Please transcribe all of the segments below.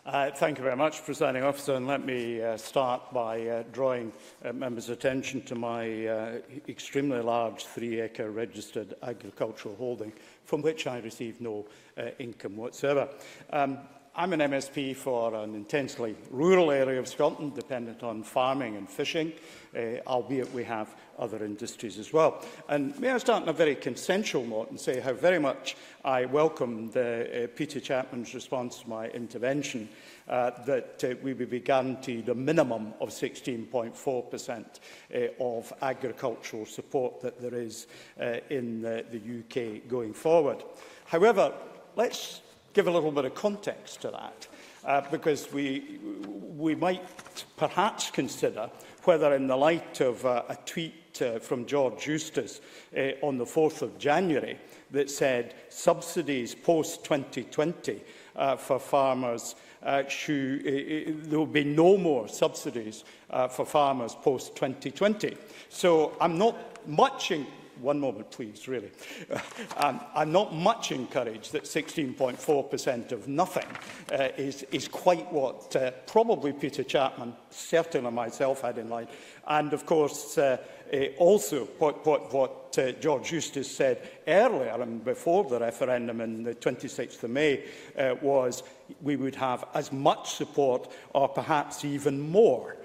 Thank you very much, Presiding Officer, and let me start by drawing members' attention to my extremely large 3-acre registered agricultural holding, from which I receive no income whatsoever. I'm an MSP for an intensely rural area of Scotland, dependent on farming and fishing, albeit we have other industries as well. And may I start on a very consensual note and say how very much I welcomed Peter Chapman's response to my intervention, that we would be guaranteed a minimum of 16.4% of agricultural support that there is in the UK going forward. However, let's give a little bit of context to that, because we might perhaps consider whether, in the light of a tweet from George Eustace on the 4th of January that said subsidies post-2020 for farmers, there will be no more subsidies for farmers post-2020. So I'm not much one moment, please, really. I'm not much encouraged that 16.4% of nothing is quite what probably Peter Chapman, certainly myself, had in mind. And, of course, also what George Eustace said earlier and before the referendum on the 26th of May was we would have as much support or perhaps even more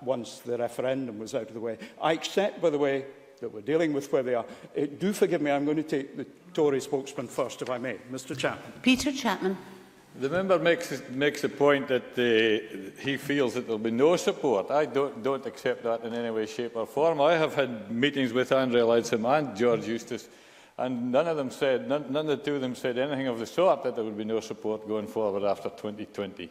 once the referendum was out of the way. I accept, by the way, that we're dealing with where they are. Do forgive me, I'm going to take the Tory spokesman first, if I may. Mr Chapman. Peter Chapman. The member makes a point that he feels that there will be no support. I don't accept that in any way, shape or form. I have had meetings with Andrea Leadsom and George Eustace, and none of the two of them said anything of the sort, that there would be no support going forward after 2020.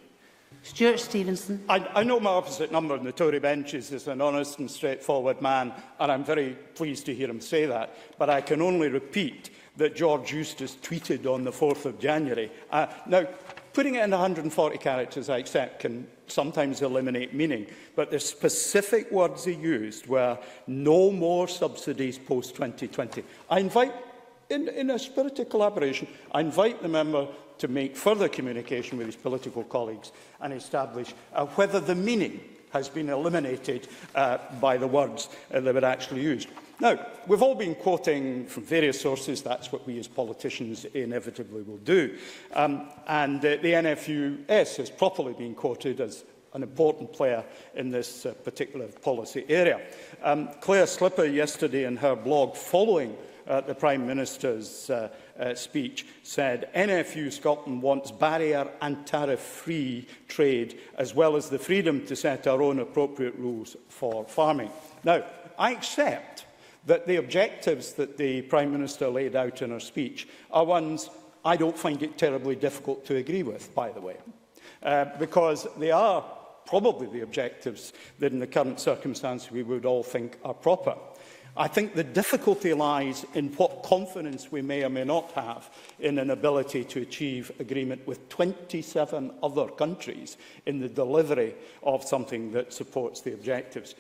Stewart Stevenson. I know my opposite number on the Tory benches is an honest and straightforward man, and I'm very pleased to hear him say that. But I can only repeat that George Eustace tweeted on the 4th of January. Now, putting it in 140 characters, I accept, can sometimes eliminate meaning. But the specific words he used were no more subsidies post-2020. I invite, in a spirit of collaboration, I invite the member to make further communication with his political colleagues and establish whether the meaning has been eliminated by the words that were actually used. Now, we've all been quoting from various sources. That's what we as politicians inevitably will do. And the NFUS has properly been quoted as an important player in this particular policy area. Claire Slipper yesterday in her blog following the Prime Minister's speech said NFU Scotland wants barrier and tariff-free trade as well as the freedom to set our own appropriate rules for farming. Now, I accept that the objectives that the Prime Minister laid out in her speech are ones I don't find it terribly difficult to agree with, by the way, because they are probably the objectives that in the current circumstances we would all think are proper. I think the difficulty lies in what confidence we may or may not have in an ability to achieve agreement with 27 other countries in the delivery of something that supports the objectives.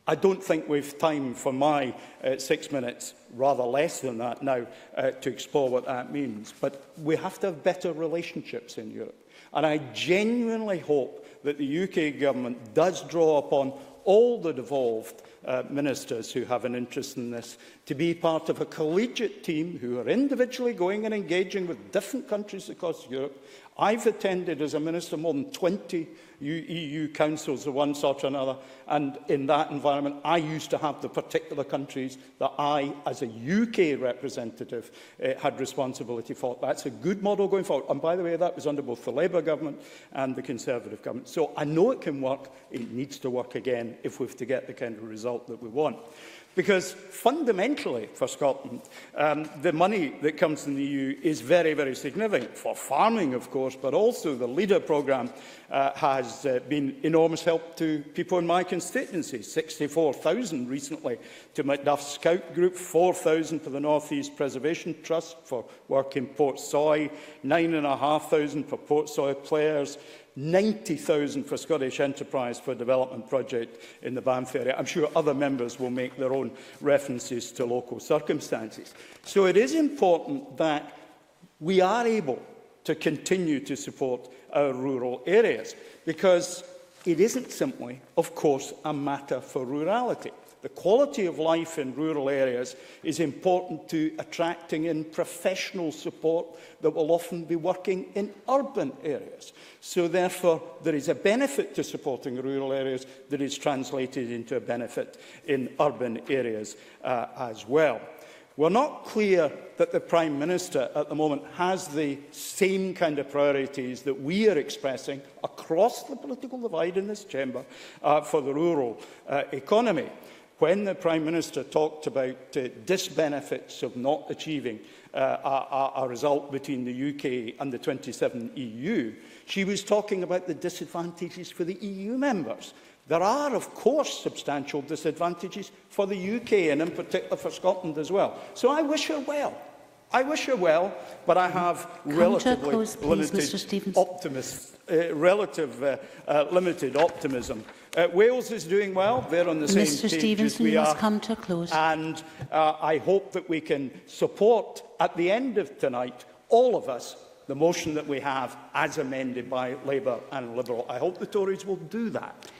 I don't think we've time for my 6 minutes, rather less than that now, to explore what that means. But we have to have better relationships in Europe. And I genuinely hope that the UK government does draw upon all the devolved ministers who have an interest in this to be part of a collegiate team who are individually going and engaging with different countries across Europe. I've attended as a minister more than 20 EU councils of one sort or another, and in that environment I used to have the particular countries that I, as a UK representative, had responsibility for. That's a good model going forward. And by the way, that was under both the Labour government and the Conservative government. So I know it can work. It needs to work again if we're to get the kind of result that we want. Because fundamentally for Scotland, the money that comes from the EU is very, very significant for farming, of course, but also the LEADER programme has been enormous help to people in my constituency. 64,000 recently to Macduff Scout Group, 4,000 for the North East Preservation Trust for work in Port Soy, 9,500 for Port Soy players, 90,000 for Scottish Enterprise for a development project in the Banff area. I'm sure other members will make their own references to local circumstances. So it is important that we are able to continue to support our rural areas, because it isn't simply, of course, a matter for rurality. The quality of life in rural areas is important to attracting in professional support that will often be working in urban areas. So therefore, there is a benefit to supporting rural areas that is translated into a benefit in urban areas as well. We're not clear that the Prime Minister at the moment has the same kind of priorities that we are expressing across the political divide in this chamber for the rural economy. When the Prime Minister talked about disbenefits of not achieving a result between the UK and the 27 EU, she was talking about the disadvantages for the EU members. There are, of course, substantial disadvantages for the UK and in particular for Scotland as well. So I wish her well. I wish her well, but I have relatively limited optimism. Wales is doing well. They're on the same page as we are. Come to a close. And I hope that we can support, at the end of tonight, all of us, the motion that we have as amended by Labour and Liberal. I hope the Tories will do that.